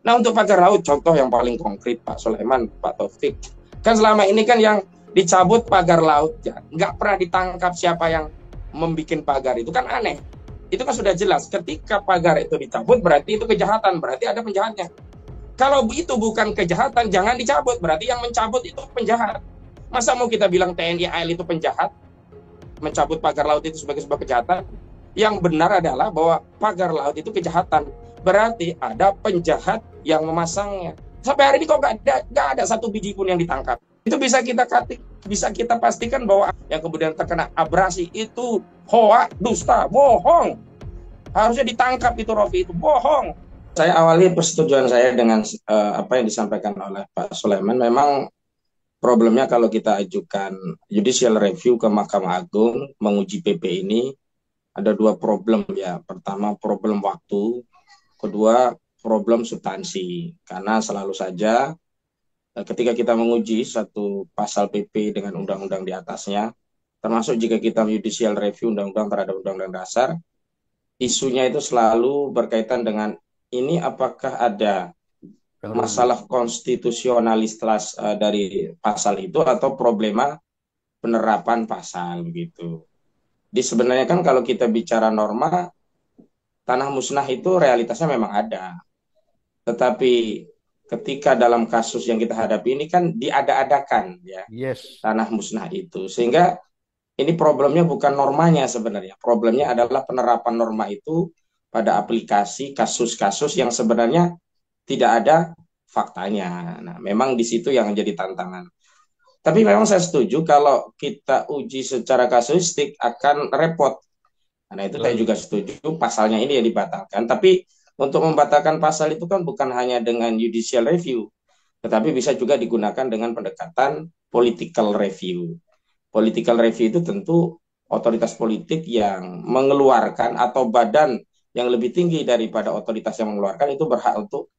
Nah, untuk pagar laut, contoh yang paling konkret, Pak Sulaiman, Pak Taufik, kan selama ini kan yang dicabut pagar laut, ya, nggak pernah ditangkap siapa yang membuat pagar, itu kan aneh. Itu kan sudah jelas, ketika pagar itu dicabut, berarti itu kejahatan, berarti ada penjahatnya. Kalau itu bukan kejahatan, jangan dicabut, berarti yang mencabut itu penjahat. Masa mau kita bilang TNI AL itu penjahat, mencabut pagar laut itu sebagai sebuah kejahatan? Yang benar adalah bahwa pagar laut itu kejahatan. Berarti ada penjahat yang memasangnya. Sampai hari ini kok nggak ada satu biji pun yang ditangkap. Itu bisa kita pastikan bahwa yang kemudian terkena abrasi itu hoak, dusta, bohong. Harusnya ditangkap itu Rofi, itu bohong. Saya awali persetujuan saya dengan apa yang disampaikan oleh Pak Sulaiman. Memang problemnya kalau kita ajukan judicial review ke Mahkamah Agung menguji PP ini ada dua problem ya. Pertama problem waktu, kedua problem substansi. Karena selalu saja ketika kita menguji satu pasal PP dengan undang-undang di atasnya, termasuk jika kita judicial review undang-undang terhadap undang-undang dasar, isunya itu selalu berkaitan dengan ini apakah ada masalah konstitusionalitas dari pasal itu atau problema penerapan pasal gitu. Di sebenarnya kan kalau kita bicara norma, tanah musnah itu realitasnya memang ada. Tetapi ketika dalam kasus yang kita hadapi ini kan diada-adakan ya Yes. tanah musnah itu. Sehingga ini problemnya bukan normanya sebenarnya. Problemnya adalah penerapan norma itu pada aplikasi kasus-kasus yang sebenarnya tidak ada faktanya. Nah, memang di situ yang menjadi tantangan. Tapi memang saya setuju kalau kita uji secara kasuistik akan repot. Nah, itu saya Betul. juga setuju pasalnya ini yang dibatalkan. Tapi untuk membatalkan pasal itu kan bukan hanya dengan judicial review, tetapi bisa juga digunakan dengan pendekatan political review. Political review itu tentu otoritas politik yang mengeluarkan atau badan yang lebih tinggi daripada otoritas yang mengeluarkan itu berhak untuk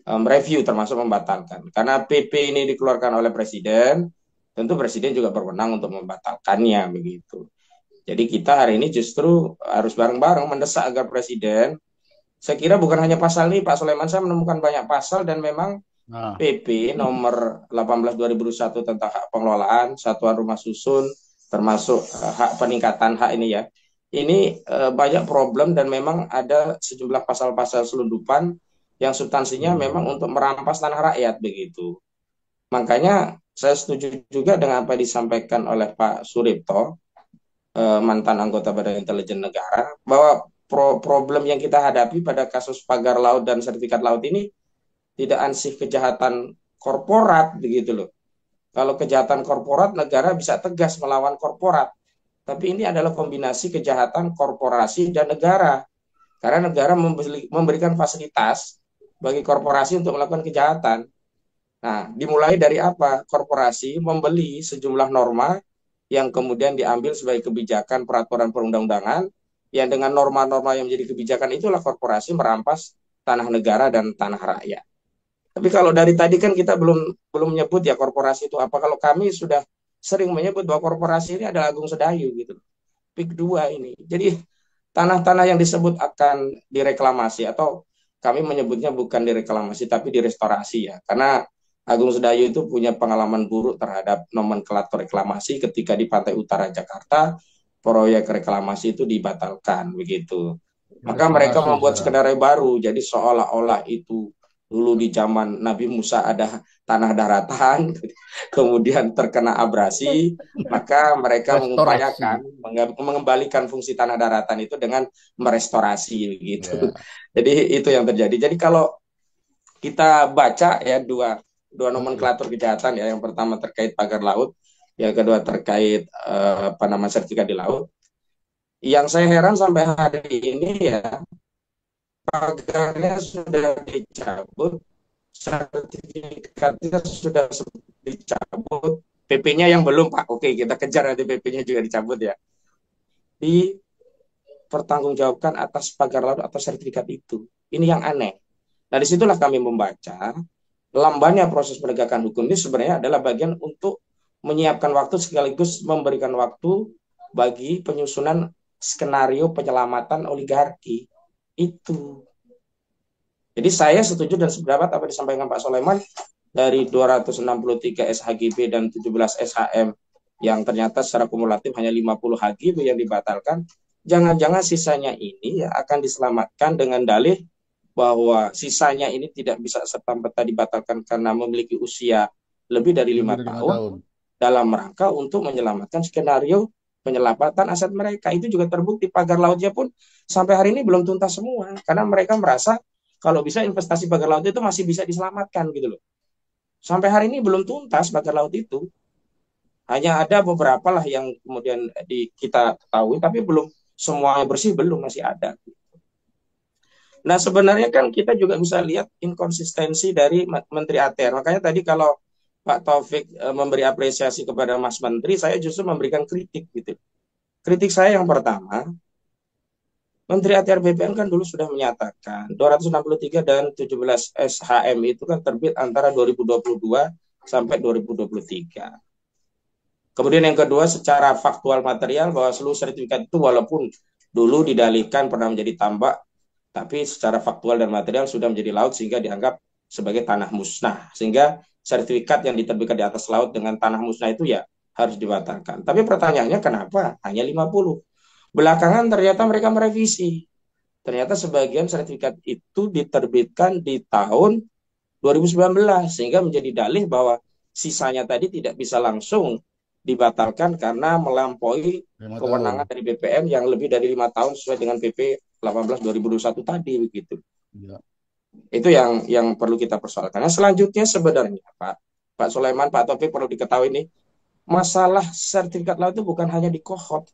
mereview termasuk membatalkan. Karena PP ini dikeluarkan oleh presiden, tentu presiden juga berwenang untuk membatalkannya begitu. Jadi kita hari ini justru harus bareng-bareng mendesak agar presiden, saya kira bukan hanya pasal ini Pak Sulaiman, saya menemukan banyak pasal dan memang Nah, PP nomor 18 2021 tentang hak pengelolaan satuan rumah susun termasuk hak peningkatan hak ini ya. Ini banyak problem dan memang ada sejumlah pasal-pasal selundupan yang substansinya memang untuk merampas tanah rakyat begitu. Makanya saya setuju juga dengan apa yang disampaikan oleh Pak Suripto, mantan anggota Badan Intelijen Negara, bahwa problem yang kita hadapi pada kasus pagar laut dan sertifikat laut ini tidak ansih kejahatan korporat begitu loh. Kalau kejahatan korporat negara bisa tegas melawan korporat. Tapi ini adalah kombinasi kejahatan korporasi dan negara. Karena negara memberikan fasilitas bagi korporasi untuk melakukan kejahatan. Nah, dimulai dari apa? Korporasi membeli sejumlah norma yang kemudian diambil sebagai kebijakan peraturan perundang-undangan yang dengan norma-norma yang menjadi kebijakan itulah korporasi merampas tanah negara dan tanah rakyat. Tapi kalau dari tadi kan kita belum belum menyebut ya korporasi itu apa. Kalau kami sudah sering menyebut bahwa korporasi ini adalah Agung Sedayu gitu. Pik 2 ini. Jadi tanah-tanah yang disebut akan direklamasi atau kami menyebutnya bukan direklamasi tapi direstorasi ya. Karena Agung Sedayu itu punya pengalaman buruk terhadap nomenklatur reklamasi ketika di pantai utara Jakarta proyek reklamasi itu dibatalkan begitu. Maka mereka restorasi membuat sekarang. skenario baru. Jadi seolah-olah itu dulu di zaman Nabi Musa ada tanah daratan, kemudian terkena abrasi, maka mereka mengupayakan Restorasi. mengembalikan fungsi tanah daratan itu dengan merestorasi gitu. Ya. Jadi itu yang terjadi. Jadi kalau kita baca ya dua dua nomenklatur kejahatan ya, yang pertama terkait pagar laut, yang kedua terkait apa nama sertifikat di laut. Yang saya heran sampai hari ini ya pagarnya sudah dicabut, sertifikatnya sudah dicabut, PP-nya yang belum Pak. Oke, kita kejar nanti PP-nya juga dicabut ya. Dipertanggungjawabkan atas pagar laut atau sertifikat itu. Ini yang aneh. Nah, disitulah kami membaca lambannya proses penegakan hukum ini sebenarnya adalah bagian untuk menyiapkan waktu sekaligus memberikan waktu bagi penyusunan skenario penyelamatan oligarki. Itu. Jadi saya setuju dan sependapat apa disampaikan Pak Soleman dari 263 SHGB dan 17 SHM yang ternyata secara kumulatif hanya 50 HGB yang dibatalkan. Jangan-jangan sisanya ini ya akan diselamatkan dengan dalih bahwa sisanya ini tidak bisa serta-merta dibatalkan karena memiliki usia lebih dari Lebih 5 dari lima tahun tahun. dalam rangka untuk menyelamatkan skenario penyelamatan aset mereka. Itu juga terbukti pagar lautnya pun sampai hari ini belum tuntas semua karena mereka merasa kalau bisa investasi pagar laut itu masih bisa diselamatkan gitu loh. Sampai hari ini belum tuntas pagar laut itu. Hanya ada beberapa lah yang kemudian kita ketahui, tapi belum semuanya bersih, belum, masih ada. Nah, sebenarnya kan kita juga bisa lihat inkonsistensi dari Menteri ATR. Makanya tadi kalau Pak Taufik memberi apresiasi kepada Mas Menteri, saya justru memberikan kritik gitu. Kritik saya yang pertama, Menteri ATR BPN kan dulu sudah menyatakan 263 dan 17 SHM itu kan terbit antara 2022 sampai 2023. Kemudian yang kedua, secara faktual material bahwa seluruh sertifikat itu walaupun dulu didalihkan pernah menjadi tambak, tapi secara faktual dan material sudah menjadi laut sehingga dianggap sebagai tanah musnah. Sehingga sertifikat yang diterbitkan di atas laut dengan tanah musnah itu ya harus dibatalkan. Tapi pertanyaannya kenapa hanya 50? Belakangan ternyata mereka merevisi. Ternyata sebagian sertifikat itu diterbitkan di tahun 2019 sehingga menjadi dalih bahwa sisanya tadi tidak bisa langsung dibatalkan karena melampaui 5 tahun. kewenangan dari BPN yang lebih dari 5 tahun sesuai dengan PP 18 2021 tadi begitu. Ya. Itu yang perlu kita persoalkan. Nah, selanjutnya sebenarnya Pak Sulaiman, Pak Taufik perlu diketahui ini masalah sertifikat laut itu bukan hanya di Kohot.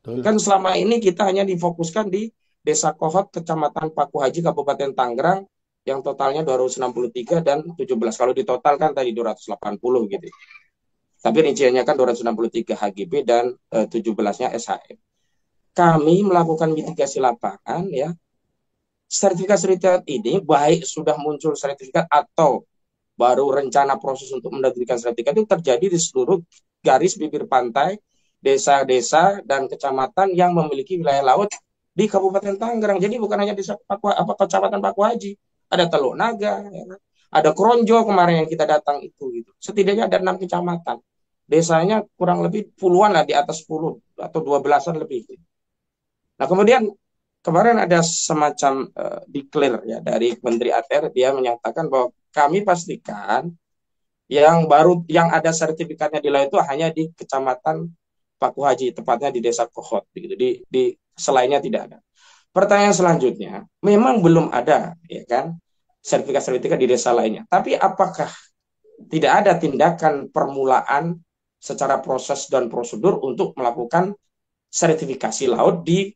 Betul. Kan selama ini kita hanya difokuskan di Desa Kohot, Kecamatan Paku Haji, Kabupaten Tangerang, yang totalnya 263 dan 17. Kalau ditotalkan tadi 280 gitu. Tapi rinciannya kan 263 HGB dan 17-nya SHM. Kami melakukan mitigasi lapangan ya. Sertifikat-sertifikat ini baik sudah muncul sertifikat atau baru rencana proses untuk menerbitkan sertifikat itu terjadi di seluruh garis bibir pantai, desa-desa dan kecamatan yang memiliki wilayah laut di Kabupaten Tangerang. Jadi bukan hanya desa Kecamatan Paku Haji, ada Teluk Naga, ya, ada Kronjo kemarin yang kita datang itu gitu. Setidaknya ada 6 kecamatan. Desanya kurang lebih puluhan lah, di atas 10 atau 12-an lebih. Nah, kemudian kemarin ada semacam declare ya dari Menteri ATR, dia menyatakan bahwa kami pastikan yang ada sertifikatnya di laut itu hanya di Kecamatan Paku Haji, tepatnya di Desa Kohot begitu. Di selainnya tidak ada. Pertanyaan selanjutnya, memang belum ada ya kan sertifikat-sertifikat di desa lainnya. Tapi apakah tidak ada tindakan permulaan secara proses dan prosedur untuk melakukan sertifikasi laut di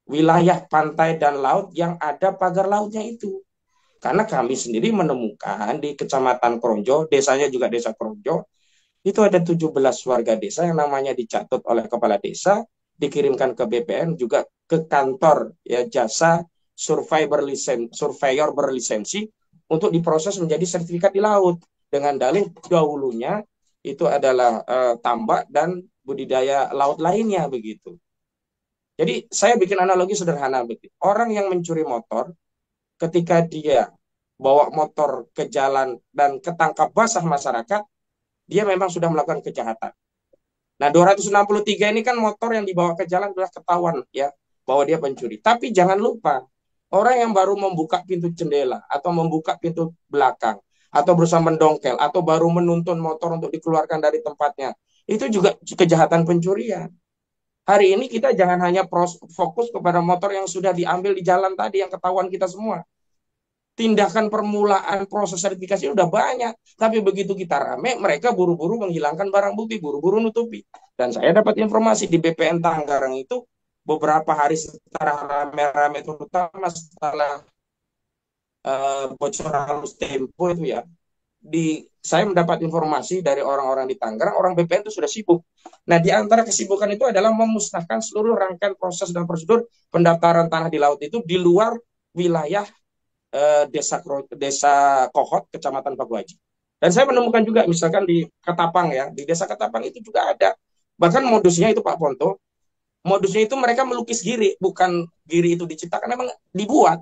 wilayah pantai dan laut yang ada pagar lautnya itu? Karena kami sendiri menemukan di Kecamatan Kronjo, desanya juga Desa Kronjo, itu ada 17 warga desa yang namanya dicatat oleh kepala desa, dikirimkan ke BPN, juga ke kantor ya jasa surveyor berlisensi untuk diproses menjadi sertifikat di laut dengan dalih dahulunya itu adalah tambak dan budidaya laut lainnya begitu. Jadi saya bikin analogi sederhana begitu. Orang yang mencuri motor ketika dia bawa motor ke jalan dan ketangkap basah masyarakat, dia memang sudah melakukan kejahatan. Nah, 263 ini kan motor yang dibawa ke jalan sudah ketahuan ya bahwa dia pencuri. Tapi jangan lupa, orang yang baru membuka pintu jendela atau membuka pintu belakang atau berusaha mendongkel atau baru menuntun motor untuk dikeluarkan dari tempatnya, itu juga kejahatan pencurian. Hari ini kita jangan hanya fokus kepada motor yang sudah diambil di jalan tadi yang ketahuan kita semua. Tindakan permulaan proses sertifikasi udah banyak, tapi begitu kita rame, mereka buru-buru menghilangkan barang bukti, buru-buru nutupi. Dan saya dapat informasi di BPN Tangerang itu beberapa hari setelah rame-rame, terutama setelah bocoran halus Tempo itu ya, saya mendapat informasi dari orang-orang di Tangerang, orang BPN itu sudah sibuk. Nah, di antara kesibukan itu adalah memusnahkan seluruh rangkaian proses dan prosedur pendaftaran tanah di laut itu di luar wilayah desa Kohot, Kecamatan Paku Haji. Dan saya menemukan juga misalkan di Ketapang ya, di desa Ketapang itu juga ada. Bahkan modusnya itu Pak Ponto, modusnya itu mereka melukis giri, bukan giri itu diciptakan, memang dibuat.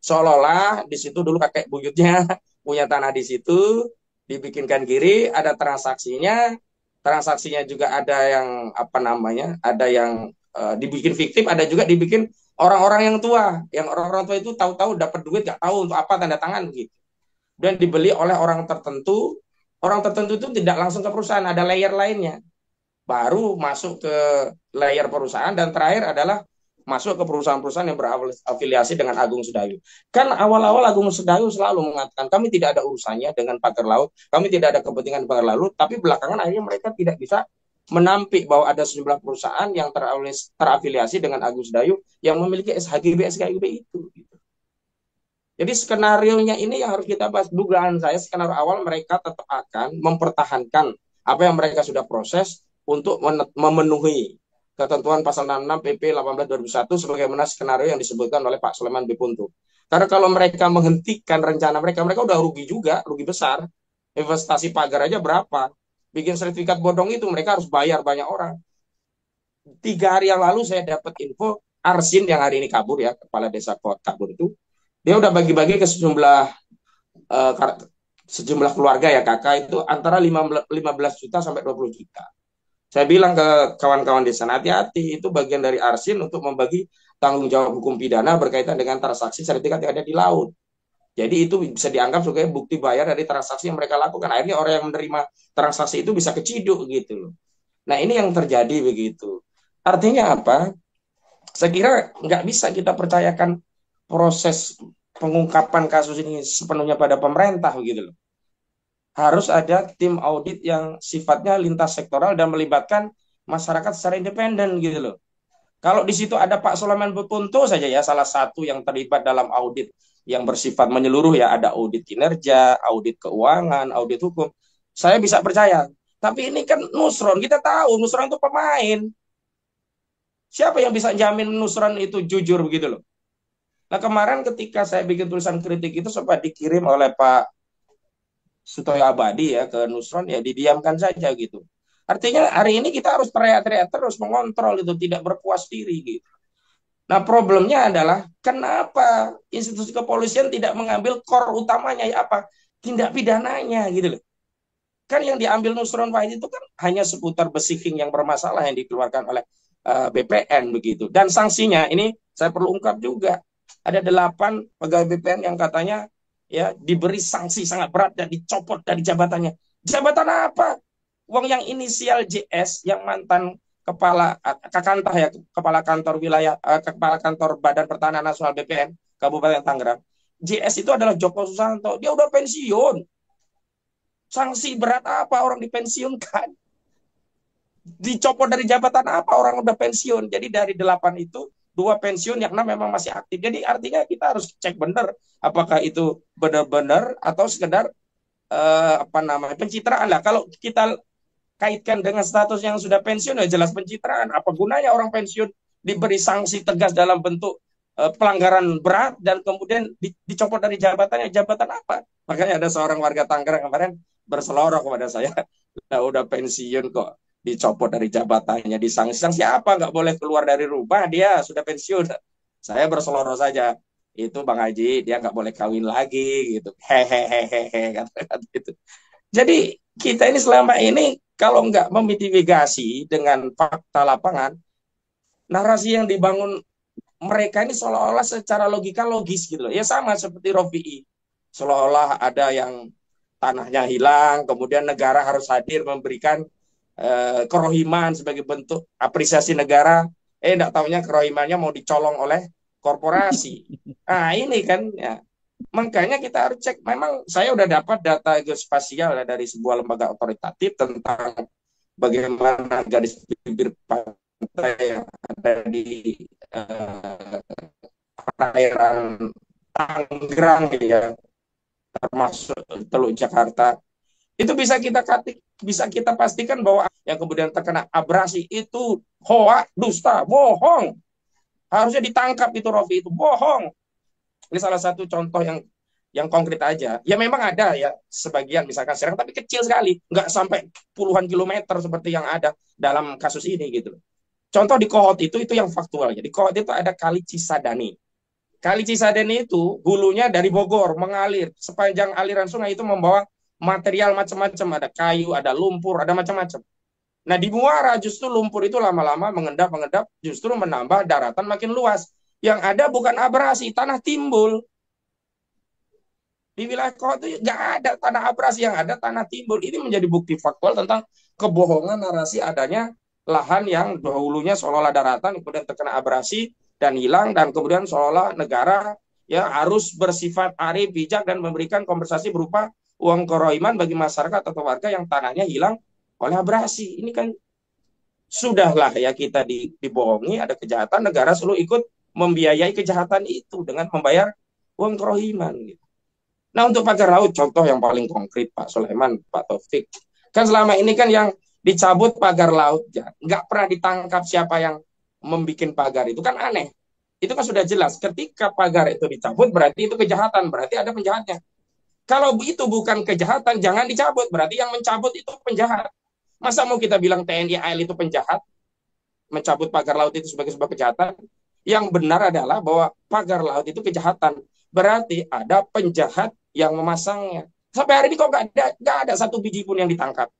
Seolah-olah di situ dulu kakek buyutnya punya tanah di situ, dibikinkan kiri, ada transaksinya, transaksinya juga ada yang apa namanya, ada yang dibikin fiktif, ada juga dibikin orang-orang yang orang-orang tua itu tahu-tahu dapat duit nggak tahu untuk apa tanda tangan gitu, dan dibeli oleh orang tertentu itu tidak langsung ke perusahaan, ada layer lainnya, baru masuk ke layer perusahaan, dan terakhir adalah masuk ke perusahaan-perusahaan yang berafiliasi dengan Agung Sedayu. Kan awal-awal Agung Sedayu selalu mengatakan kami tidak ada urusannya dengan pagar laut, kami tidak ada kepentingan pagar laut, tapi belakangan akhirnya mereka tidak bisa menampik bahwa ada sejumlah perusahaan yang terafiliasi dengan Agung Sedayu yang memiliki SHGB SKIB itu. Jadi skenario-nya ini yang harus kita bahas. Dugaan saya skenario awal mereka tetap akan mempertahankan apa yang mereka sudah proses untuk memenuhi ketentuan pasal 66 PP 18 2001 sebagaimana skenario yang disebutkan oleh Pak Sulaiman Bipuntu. Karena kalau mereka menghentikan rencana mereka, mereka udah rugi juga, rugi besar. Investasi pagar aja berapa? Bikin sertifikat bodong itu mereka harus bayar banyak orang. 3 hari yang lalu saya dapat info Arsin yang hari ini kabur ya, kepala desa kabur itu, dia udah bagi-bagi ke uh, sejumlah keluarga ya kakak itu antara 15 juta sampai 20 juta. Saya bilang ke kawan-kawan di sana, hati-hati, itu bagian dari Arsin untuk membagi tanggung jawab hukum pidana berkaitan dengan transaksi sertifikat yang ada di laut. Jadi itu bisa dianggap sebagai bukti bayar dari transaksi yang mereka lakukan. Akhirnya orang yang menerima transaksi itu bisa keciduk gitu loh. Nah ini yang terjadi begitu. Artinya apa? Saya kira nggak bisa kita percayakan proses pengungkapan kasus ini sepenuhnya pada pemerintah gitu loh. Harus ada tim audit yang sifatnya lintas sektoral dan melibatkan masyarakat secara independen gitu loh. Kalau di situ ada Pak Sulaiman Bepunto saja ya, salah satu yang terlibat dalam audit yang bersifat menyeluruh ya, ada audit kinerja, audit keuangan, audit hukum. Saya bisa percaya. Tapi ini kan Nusron, kita tahu Nusron itu pemain. Siapa yang bisa jamin Nusron itu jujur begitu loh? Nah kemarin ketika saya bikin tulisan kritik itu sempat dikirim oleh Pak Sutoyo Abadi ya ke Nusron, ya didiamkan saja gitu. Artinya hari ini kita harus teriak-teriak terus mengontrol itu, tidak berpuas diri gitu. Nah problemnya adalah kenapa institusi kepolisian tidak mengambil core utamanya ya apa? Tindak pidananya gitu loh. Kan yang diambil Nusron Wahid itu kan hanya seputar besiking yang bermasalah yang dikeluarkan oleh BPN begitu. Dan sanksinya ini saya perlu ungkap juga. Ada 8 pegawai BPN yang katanya ya diberi sanksi sangat berat dan dicopot dari jabatannya. Jabatan apa? Uang yang inisial JS yang mantan kepala Kakantah ya, kepala kantor wilayah, kepala kantor Badan Pertahanan Nasional BPN Kabupaten Tangerang. JS itu adalah Joko Susanto. Dia udah pensiun. Sanksi berat apa orang dipensiunkan? Dicopot dari jabatan apa orang udah pensiun? Jadi dari 8 itu 2 pensiun, yang 6 memang masih aktif. Jadi artinya kita harus cek benar apakah itu benar-benar atau sekedar apa namanya pencitraan lah. Kalau kita kaitkan dengan status yang sudah pensiun ya jelas pencitraan. Apa gunanya orang pensiun diberi sanksi tegas dalam bentuk pelanggaran berat dan kemudian dicopot dari jabatannya? Jabatan apa? Makanya ada seorang warga Tangerang kemarin berseloroh kepada saya, nah, udah pensiun kok dicopot dari jabatannya, disanksi apa, nggak boleh keluar dari rumah, dia sudah pensiun. Saya berseloroh saja, itu Bang Haji dia nggak boleh kawin lagi gitu, hehehehe kata gitu. Jadi kita ini selama ini kalau nggak memitigasi dengan fakta lapangan, narasi yang dibangun mereka ini seolah-olah secara logika logis gitu loh. Ya sama seperti Rofi'i. Seolah-olah ada yang tanahnya hilang, kemudian negara harus hadir memberikan kerohiman sebagai bentuk apresiasi negara. Enggak taunya kerohimannya mau dicolong oleh korporasi. Nah ini kan ya. Makanya kita harus cek. Memang saya udah dapat data geospasial ya, dari sebuah lembaga otoritatif tentang bagaimana garis bibir pantai yang ada di perairan Tangerang ya, termasuk Teluk Jakarta. Itu bisa kita pastikan bahwa yang kemudian terkena abrasi itu hoak, dusta, bohong. Harusnya ditangkap itu Rofi, itu bohong. Ini salah satu contoh yang konkret aja. Ya memang ada ya sebagian misalkan serang tapi kecil sekali, nggak sampai puluhan kilometer seperti yang ada dalam kasus ini gitu. Contoh di Kohot itu yang faktualnya. Di Kohot itu ada kali Cisadani. Kali Cisadane itu hulunya dari Bogor mengalir sepanjang aliran sungai itu membawa material macam-macam, ada kayu, ada lumpur, ada macam-macam. Nah di Muara justru lumpur itu lama-lama mengendap justru menambah daratan makin luas. Yang ada bukan abrasi, tanah timbul. Di wilayah kota itu nggak ada tanah abrasi, yang ada tanah timbul. Ini menjadi bukti faktual tentang kebohongan narasi adanya lahan yang dahulunya seolah-olah daratan, kemudian terkena abrasi dan hilang, dan kemudian seolah negara ya harus bersifat arif, bijak, dan memberikan kompensasi berupa uang kerohiman bagi masyarakat atau warga yang tanahnya hilang oleh abrasi. Ini kan sudahlah ya, kita dibohongi, ada kejahatan, negara selalu ikut membiayai kejahatan itu dengan membayar uang kerohiman gitu. Nah untuk pagar laut, contoh yang paling konkret Pak Sulaiman, Pak Taufik, kan selama ini kan yang dicabut pagar laut ya, nggak pernah ditangkap siapa yang membuat pagar itu, kan aneh. Itu kan sudah jelas, ketika pagar itu dicabut berarti itu kejahatan, berarti ada penjahatnya. Kalau itu bukan kejahatan, jangan dicabut, berarti yang mencabut itu penjahat. Masa mau kita bilang TNI AL itu penjahat, mencabut pagar laut itu sebagai sebuah kejahatan? Yang benar adalah bahwa pagar laut itu kejahatan, berarti ada penjahat yang memasangnya. Sampai hari ini kok nggak ada satu biji pun yang ditangkap.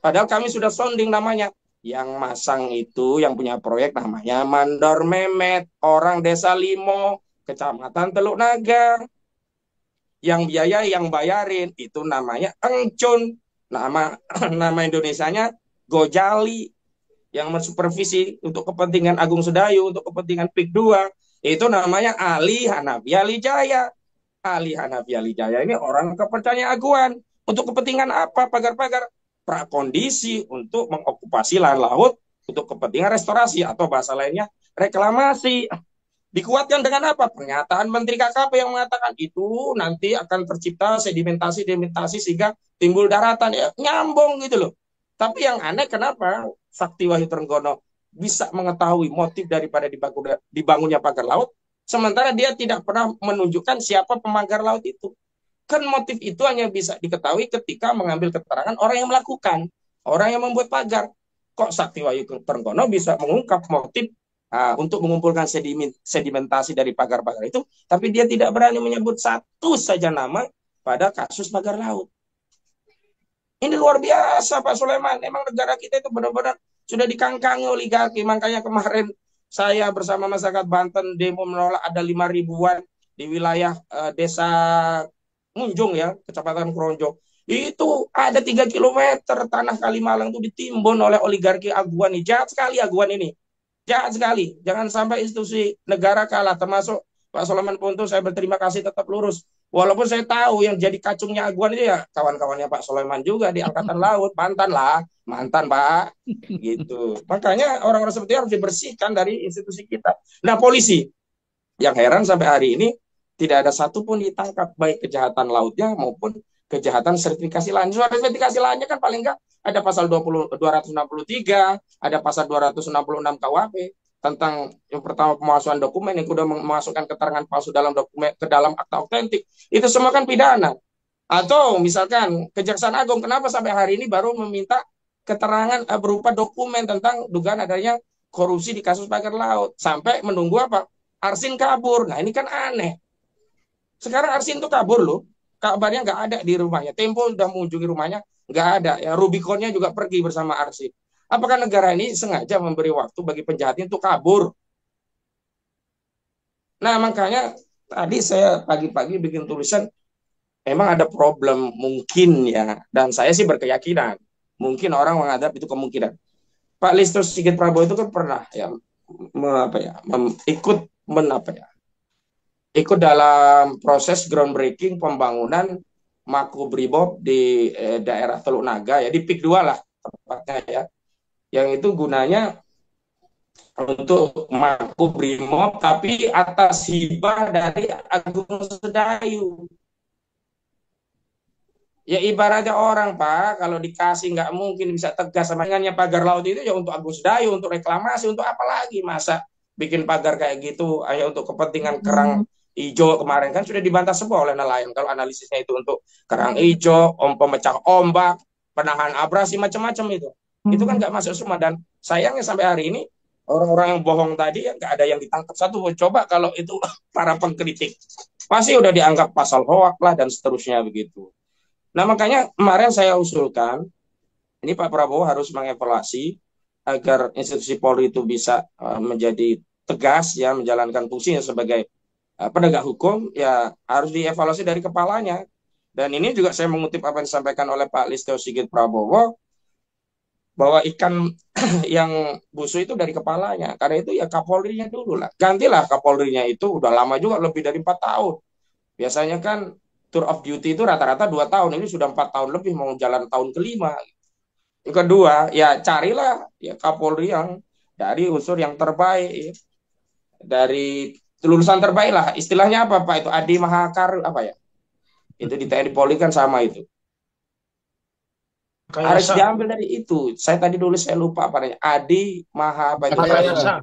Padahal kami sudah sounding namanya. Yang masang itu, yang punya proyek namanya Mandor Memet, orang desa Limo, kecamatan Teluk Naga. Yang biaya, yang bayarin itu namanya Engcun. Nama nama Indonesianya Gojali. Yang mensupervisi untuk kepentingan Agung Sedayu, untuk kepentingan PIK 2, itu namanya Ali Hanafi Ali Jaya. Ali Hanafi Ali Jaya ini orang kepercayaan Aguan. Untuk kepentingan apa pagar-pagar? Prakondisi untuk mengokupasi lahan laut untuk kepentingan restorasi, atau bahasa lainnya reklamasi. Dikuatkan dengan apa? Pernyataan Menteri KKP yang mengatakan itu nanti akan tercipta sedimentasi sehingga timbul daratan. Ya, nyambung gitu loh. Tapi yang aneh kenapa Sakti Wahyu Trenggono bisa mengetahui motif daripada dibangunnya pagar laut, sementara dia tidak pernah menunjukkan siapa pemagar laut itu. Kan motif itu hanya bisa diketahui ketika mengambil keterangan orang yang melakukan, orang yang membuat pagar. Kok Sakti Wahyu Trenggono bisa mengungkap motif untuk mengumpulkan sedimentasi dari pagar-pagar itu, tapi dia tidak berani menyebut satu saja nama pada kasus pagar laut. Ini luar biasa Pak Sulaiman. Emang negara kita itu benar-benar sudah dikangkangi oligarki. Makanya kemarin saya bersama masyarakat Banten demo menolak ada 5 ribuan di wilayah desa Munjung ya, Kecamatan Kronjo. Itu ada 3 kilometer tanah Kalimalang itu ditimbun oleh oligarki Aguan. Jahat sekali Aguan ini. Jahat sekali. Jangan sampai institusi negara kalah, termasuk Pak Sulaiman Punto. Saya berterima kasih tetap lurus. Walaupun saya tahu yang jadi kacungnya Aguan itu ya kawan-kawannya Pak Sulaiman juga di Angkatan Laut, mantan lah, mantan Pak, gitu. Makanya orang-orang seperti itu harus dibersihkan dari institusi kita. Nah polisi, yang heran sampai hari ini tidak ada satupun ditangkap, baik kejahatan lautnya maupun kejahatan sertifikasi lahan. Sertifikasi lahannya kan paling enggak ada pasal 263, ada pasal 266 KUHP tentang yang pertama pemalsuan dokumen, yang kedua memasukkan keterangan palsu dalam dokumen ke dalam akta otentik. Itu semua kan pidana. Atau misalkan Kejaksaan Agung kenapa sampai hari ini baru meminta keterangan berupa dokumen tentang dugaan adanya korupsi di kasus pagar laut, sampai menunggu apa? Arsin kabur. Nah ini kan aneh. Sekarang Arsin tuh kabur loh. Kabarnya nggak ada di rumahnya. Tempo sudah mengunjungi rumahnya, nggak ada. Ya Rubiconnya juga pergi bersama Arsin. Apakah negara ini sengaja memberi waktu bagi penjahatnya untuk kabur? Nah, makanya tadi saya pagi-pagi bikin tulisan, emang ada problem mungkin ya. Dan saya sih berkeyakinan, mungkin orang menganggap itu kemungkinan. Pak Listus Sigit Prabowo itu kan pernah ya, ikut dalam proses groundbreaking pembangunan Makobrimob di daerah Teluk Naga ya, di PIK 2 lah tepatnya ya. Yang itu gunanya untuk Makobrimob tapi atas hibah dari Agung Sedayu. Ya ibaratnya orang Pak, kalau dikasih nggak mungkin bisa tegas sama dengannya pagar laut itu ya untuk Agung Sedayu, untuk reklamasi, untuk apa lagi, masa bikin pagar kayak gitu hanya untuk kepentingan kerang hijau. Kemarin kan sudah dibantah semua oleh nelayan kalau analisisnya itu untuk kerang hijau, pemecah ombak, penahan abrasi, macam-macam itu kan nggak masuk semua. Dan sayangnya sampai hari ini Orang-orang yang bohong tadi ya nggak ada yang ditangkap satu. Coba kalau itu para pengkritik, pasti udah dianggap pasal hoak lah dan seterusnya begitu. Nah makanya kemarin saya usulkan, ini Pak Prabowo harus mengevaluasi agar institusi Polri itu bisa menjadi tegas ya menjalankan fungsinya sebagai penegak hukum, ya harus dievaluasi dari kepalanya. Dan ini juga saya mengutip apa yang disampaikan oleh Pak Listio Sigit Prabowo, bahwa ikan yang busuk itu dari kepalanya. Karena itu ya Kapolrinya dulu lah. Gantilah Kapolrinya, itu udah lama juga, lebih dari 4 tahun. Biasanya kan tour of duty itu rata-rata 2 tahun. Ini sudah 4 tahun lebih, mau jalan tahun kelima. Yang kedua, ya carilah ya Kapolri yang dari unsur yang terbaik, ya. Dari lulusan terbaik lah. Istilahnya apa Pak itu? Adi Mahakar apa ya? Itu di TNI Polri kan sama itu. Harus Makayasa, diambil dari itu. Saya tadi dulu saya lupa apa namanya. Adi Maha apa itu saya lupa. Makayasa, Makayasa,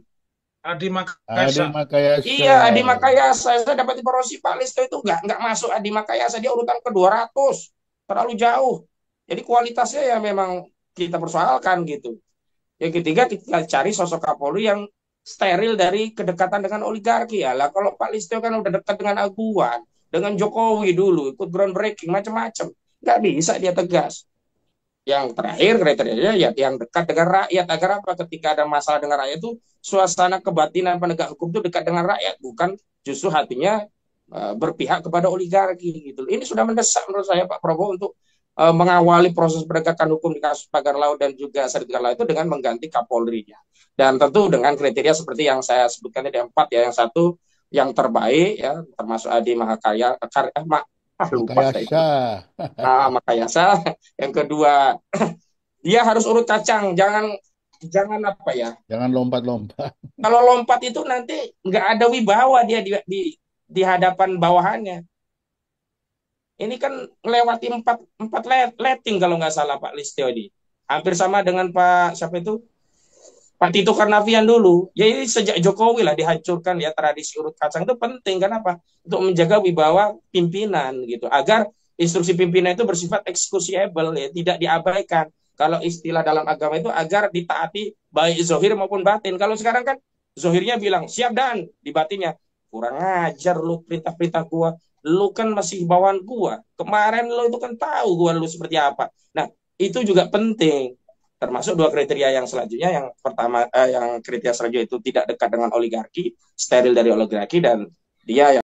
Adi Adi Makayasa. Makayasa. Iya, Adi Makayasa. Saya dapat informasi Pak Listo itu nggak masuk Adi Makayasa. Dia urutan ke 200. Terlalu jauh. Jadi kualitasnya ya memang kita persoalkan gitu. Yang ketiga, kita cari sosok Kapolri yang steril dari kedekatan dengan oligarki ya. Lah kalau Pak Listio kan udah dekat dengan Aguan, dengan Jokowi dulu, ikut groundbreaking macam-macam. Nggak bisa dia tegas. Yang terakhir kriterianya ya yang dekat dengan rakyat. Agar apa? Ketika ada masalah dengan rakyat itu suasana kebatinan penegak hukum itu dekat dengan rakyat, bukan justru hatinya berpihak kepada oligarki gitu. Ini sudah mendesak menurut saya Pak Prabowo untuk mengawali proses penegakan hukum di kasus pagar laut dan juga sertifikat laut itu dengan mengganti Kapolri-nya. Dan tentu dengan kriteria seperti yang saya sebutkan tadi 4 ya. Yang satu yang terbaik ya, termasuk Adi Mahakaya, lupa saya Makayasa. itu. Makayasa. Yang kedua, dia harus urut kacang, jangan jangan apa ya. Jangan lompat-lompat. Kalau lompat itu nanti nggak ada wibawa dia di hadapan bawahannya. Ini kan melewati empat empat letting kalau nggak salah Pak Listio ini. Hampir sama dengan Pak siapa itu, Pak Tito Karnavian dulu. Ya ini sejak Jokowi lah dihancurkan ya tradisi urut kacang itu penting. Kenapa? Untuk menjaga wibawa pimpinan gitu. Agar instruksi pimpinan itu bersifat excusable ya, tidak diabaikan. Kalau istilah dalam agama itu agar ditaati baik zohir maupun batin. Kalau sekarang kan zohirnya bilang siap dan di batinnya kurang ajar lu perintah-perintah gua. Lu kan masih bawaan gua. Kemarin lu itu kan tahu gua lu seperti apa. Nah, itu juga penting, termasuk dua kriteria yang selanjutnya. Yang pertama yang kriteria selanjutnya itu tidak dekat dengan oligarki, steril dari oligarki, dan dia yang